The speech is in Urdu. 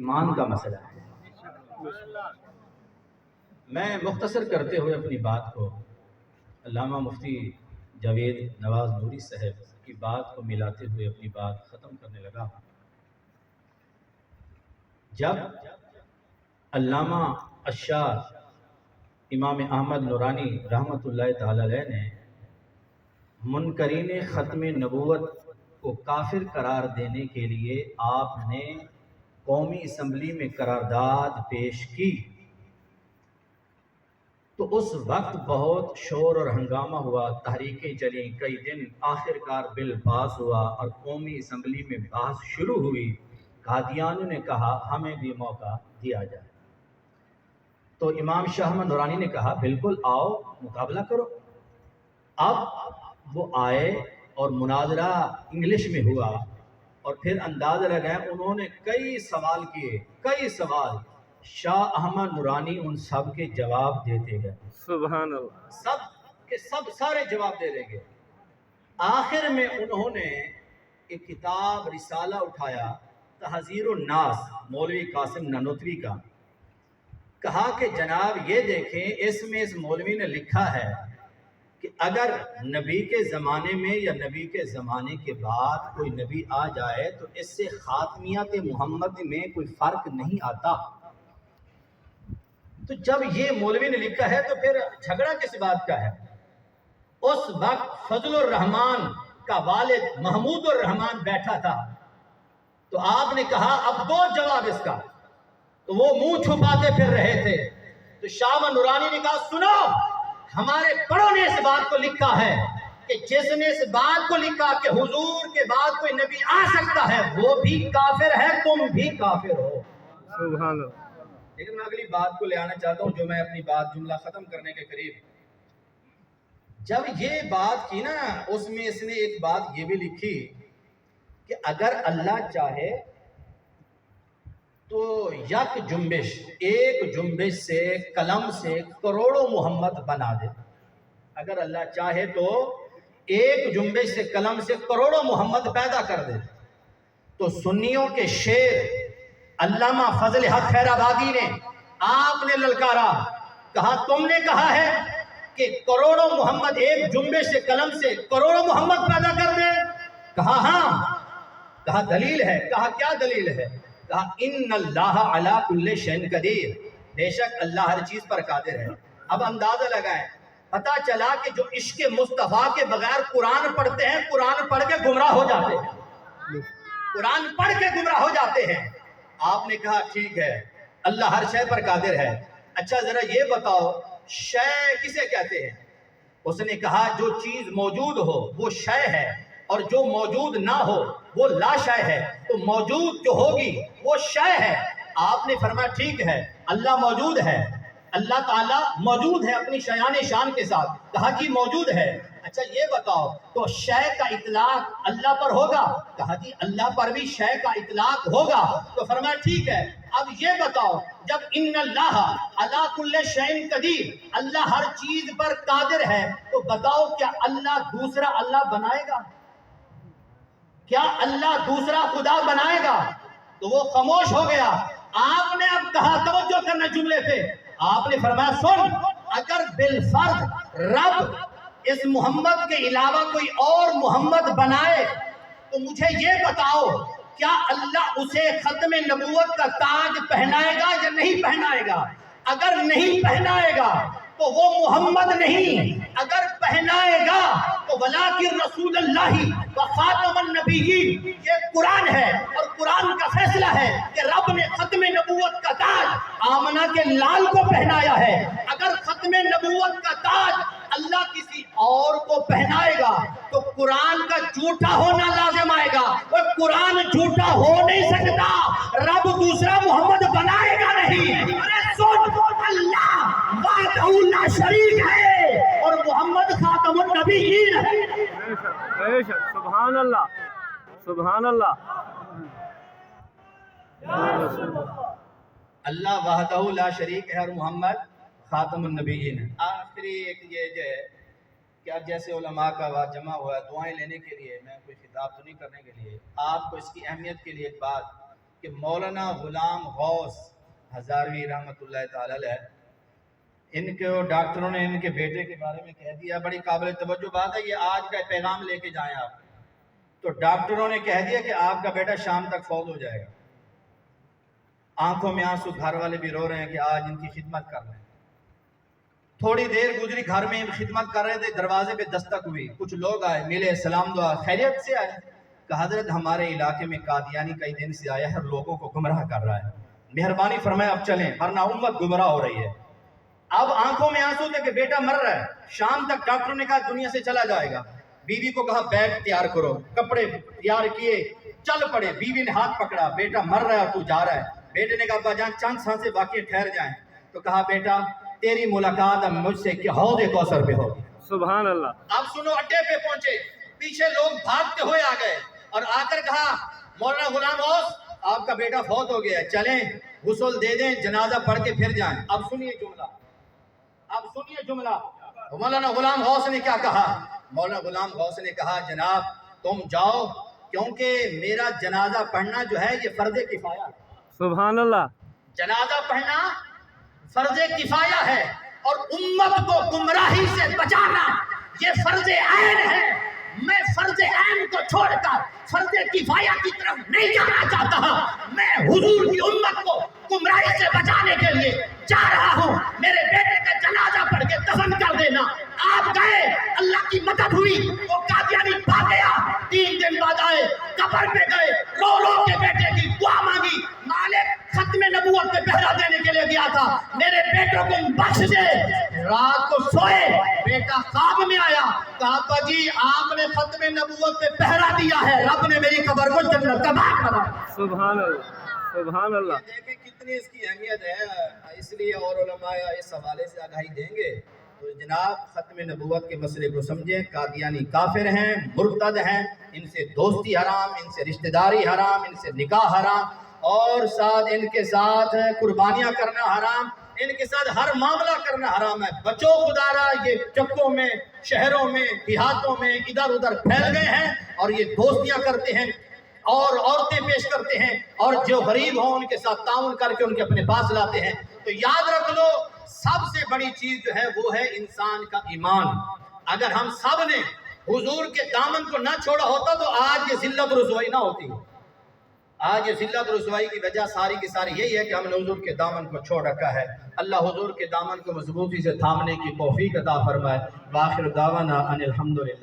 ایمان کا مسئلہ ہے۔ میں مختصر کرتے ہوئے اپنی بات کو علامہ مفتی جاوید نواز نوری صاحب کی بات کو ملاتے ہوئے اپنی بات ختم کرنے لگا۔ جب علامہ اشار امام احمد نورانی رحمۃ اللہ تعالی علیہ نے منکرین ختم نبوت کو کافر قرار دینے کے لیے آپ نے قومی اسمبلی میں قرارداد پیش کی تو اس وقت بہت شور اور ہنگامہ ہوا، تحریکیں چلیں کئی دن، آخر کار بل پاس ہوا اور قومی اسمبلی میں بحث شروع ہوئی۔ قادیانیوں نے کہا ہمیں بھی موقع دیا جائے، تو امام شاہ احمد نورانی نے کہا بالکل آؤ مقابلہ کرو۔ اب وہ آئے اور مناظرہ انگلش میں ہوا، اور پھر اندازہ لگائیں انہوں نے کئی سوال کیے، کئی سوال، شاہ احمد نورانی ان سب کے جواب دیتے گئے، سبحان اللہ، سب کے سب سارے جواب دے دیں گے۔ آخر میں انہوں نے ایک کتاب رسالہ اٹھایا، تحذیر الناس، مولوی قاسم نانوتوی کا، کہا کہ جناب یہ دیکھیں اس میں اس مولوی نے لکھا ہے کہ اگر نبی کے زمانے میں یا نبی کے زمانے کے بعد کوئی نبی آ جائے تو اس سے خاتمیت محمد میں کوئی فرق نہیں آتا۔ تو جب یہ مولوی نے لکھا ہے تو پھر جھگڑا کس بات کا ہے؟ اس وقت فضل الرحمان کا والد محمود الرحمان بیٹھا تھا، تو آپ نے کہا اب دو جواب اس کا، تو وہ منہ چھپاتے پھر رہے تھے، تو شاہ احمد نورانی نے کہا سنو، ہمارے بڑوں نے اس بات کو لکھا ہے کہ جس نے اس بات کو لکھا کہ حضور کے بعد کوئی نبی آ سکتا ہے وہ بھی کافر ہے، تم بھی کافر ہو۔ سبحان اللہ۔ لیکن میں اگلی بات کو لے آنا چاہتا ہوں، جو میں اپنی بات جملہ ختم کرنے کے قریب، جب یہ بات کی نا اس میں اس نے ایک بات یہ بھی لکھی کہ اگر اللہ چاہے تو یک جنبش، ایک جنبش سے قلم سے کروڑوں محمد بنا دے۔ اگر اللہ چاہے تو ایک جنبش سے قلم سے کروڑوں محمد پیدا کر دے۔ تو سنیوں کے شیر علامہ فضل حق خیر آبادی نے آپ نے للکارا، کہا تم نے کہا ہے کہ کروڑوں محمد ایک جنبش سے قلم سے کروڑوں محمد پیدا کر دے؟ کہا ہاں۔ کہا دلیل ہے؟ کہا کیا دلیل ہے؟ کہا ان اللہ علی کل شیء قدیر، بے شک اللہ ہر چیز پر قادر ہے۔ اب اندازہ لگائیں، پتہ چلا کہ جو عشق مصطفیٰ کے بغیر قرآن پڑھتے ہیں، قرآن پڑھ کے گمراہ ہو جاتے ہیں، قرآن پڑھ کے گمراہ ہو جاتے ہیں۔ آپ نے کہا ٹھیک ہے اللہ ہر شے پر قادر ہے، اچھا ذرا یہ بتاؤ شے کسے کہتے ہیں؟ اس نے کہا جو چیز موجود ہو وہ شے ہے، اور جو موجود نہ ہو وہ لا شے ہے، تو موجود جو ہوگی وہ شے ہے۔ آپ نے فرمایا ٹھیک ہے اللہ موجود ہے، اللہ تعالیٰ موجود ہے اپنی شیان شان کے ساتھ، کہا جی موجود ہے، اچھا یہ بتاؤ تو شے کا اطلاق اللہ پر ہوگا؟ کہا جی اللہ پر بھی شے کا اطلاق ہوگا، تو فرمایا ٹھیک ہے اب یہ بتاؤ جب ان اللہ علی کل شیء قدیر، اللہ ہر چیز پر قادر ہے، تو بتاؤ کیا اللہ دوسرا اللہ بنائے گا؟ کیا اللہ دوسرا خدا بنائے گا؟ تو وہ خاموش ہو گیا۔ آپ نے اب کہا توجہ کرنا جملے پہ، آپ نے فرمایا سن، اگر بالفرض رب اس محمد کے علاوہ کوئی اور محمد بنائے تو مجھے یہ بتاؤ کیا اللہ اسے ختم نبوت کا تاج پہنائے گا یا نہیں پہنائے گا؟ اگر نہیں پہنائے گا تو وہ محمد نہیں، اگر پہنائے گا تو ولیکن رسول اللہ و خاتم النبیین، یہ قرآن ہے اور قرآن کا فیصلہ ہے کہ رب نے ختم نبوت کا تاج آمنہ کے لال کو پہنایا ہے۔ اگر ختم نبوت کا تاج اللہ کسی اور کو پہنائے گا تو قرآن کا جھوٹا ہونا لازم آئے گا، اور قرآن جھوٹا ہو نہیں سکتا، رب دوسرا محمد بنائے گا نہیں۔ ارے سن، اللہ وحدہ لا شریک ہے اور محمد خاتم النبیین ہے۔ بے شک، سبحان اللہ، سبحان اللہ۔ اللہ وحدہ لا شریک ہے اور محمد خاتم النبیین ہے۔ آخری ایک یہ جو ہے کہ اب جیسے علماء کا وقت جمع ہوا ہے دعائیں لینے کے لیے، میں کوئی خطاب تو نہیں کرنے کے لیے، آپ کو اس کی اہمیت کے لیے ایک بات کہ مولانا غلام غوث ہزاروی رحمۃ اللہ تعالی علیہ، ان کے ڈاکٹروں نے ان کے بیٹے کے بارے میں کہہ دیا، بڑی قابل توجہ بات ہے، یہ آج کا پیغام لے کے جائیں آپ، تو ڈاکٹروں نے کہہ دیا کہ آپ کا بیٹا شام تک فوت ہو جائے گا۔ آنکھوں میں آنسو، گھر والے بھی رو رہے ہیں کہ آج ان کی خدمت کر رہے ہیں۔ تھوڑی دیر گزری، گھر میں خدمت کر رہے تھے، دروازے پہ دستک ہوئی، کچھ لوگ آئے، ملے، سلام دعا، خیریت سے آئے، کہا حضرت ہمارے علاقے میں قادیانی کئی دن سے آیا ہے، لوگوں کو گمراہ کر رہا ہے، مہربانی فرمائے اب چلیں ورنہ امت گمراہ ہو رہی ہے۔ اب آنکھوں میں آنسو تھے کہ بیٹا مر رہا ہے، شام تک ڈاکٹروں نے کہا دنیا سے چلا جائے گا۔ بیوی کو کہا بیگ تیار کرو، کپڑے تیار کیے، چل پڑے، بیوی نے ہاتھ پکڑا، بیٹا مر رہا ہے اور تو جا رہا ہے۔ بیٹے نے کہا ابا جان چند سانسیں باقی ٹھہر جائیں، تو کہا بیٹا تیری ملاقات اب مجھ سے کہ حوض کوثر پہ ہوگی۔ سبحان اللہ۔ اب سنو، اڈے پہ پہنچے، پیچھے لوگ بھاگتے ہوئے آ گئے اور آ کر کہا مولانا غلام غوث آپ کا بیٹا فوت ہو گیا ہے، چلیں غسل دے دیں، جنازہ پڑھ کے پھر جائیں۔ اب سنیے جملہ، اب سنیے جملہ، مولانا غلام غوث نے کیا کہا؟ مولانا غلام غوث نے کہا جناب تم جاؤ، کیونکہ میرا جنازہ پڑھنا جو ہے یہ فرض کفایہ ہے۔ سبحان اللہ۔ جنازہ پڑھنا فرض کفایہ ہے اور امت کو گمراہی سے بچانا یہ فرض عین ہے۔ میں فرض عین کو چھوڑ کر فرض کفایہ کی طرف نہیں جانا چاہتا، میں حضور کی امت کو گمراہی سے بچانے کے لیے جا رہا ہوں۔ میرے بیٹے کا جنازہ پڑھ کے دفن کر دینا۔ آپ گئے، اللہ کی مدد ہوئی، وہ قادیانی بھاگ گیا، 3 دن بعد آئے، قبر پہ گئے، رو رو کے بیٹے کی دعا مانگی، مالک ختم نبوت پہ پہرا دینے کے لیے گیا تھا، میرے بیٹوں کو بخش دے۔ رات کو سوئے، بیٹا خواب میں آیا، کہا ابا جی آپ نے ختم نبوت پہ پہرا دیا ہے، رب نے میری قبر کو جنت کا باغ بنا۔ سبحان اللہ، سبحان اللہ۔ دیکھیں کتنی اس کی اہمیت ہے، اس لیے اور علماء اس حوالے سے آگاہی دیں گے تو جناب ختم نبوت کے مسئلے کو سمجھیں۔ قادیانی کافر ہیں، مرتد ہیں، ان سے دوستی حرام، ان سے رشتہ داری حرام، ان سے نکاح حرام، اور ساتھ ان کے ساتھ قربانیاں کرنا حرام، ان کے ساتھ ہر معاملہ کرنا حرام ہے۔ بچو خدارا یہ چکوں میں، شہروں میں، دیہاتوں میں ادھر ادھر پھیل گئے ہیں اور یہ دوستیاں کرتے ہیں اور عورتیں پیش کرتے ہیں، اور جو غریب ہوں ان کے ساتھ تعاون کر کے ان کے اپنے پاس لاتے ہیں۔ تو یاد رکھ لو سب سے بڑی چیز جو ہے وہ ہے انسان کا ایمان۔ اگر ہم سب نے حضور کے دامن کو نہ چھوڑا ہوتا تو آج یہ ذلت رسوائی نہ ہوتی۔ آج یہ ذلت رسوائی کی وجہ ساری کی ساری یہی ہے کہ ہم نے حضور کے دامن کو چھوڑ رکھا ہے۔ اللہ حضور کے دامن کو مضبوطی سے تھامنے کی توفیق عطا فرمائے۔ وآخر دعوانا ان الحمدللہ۔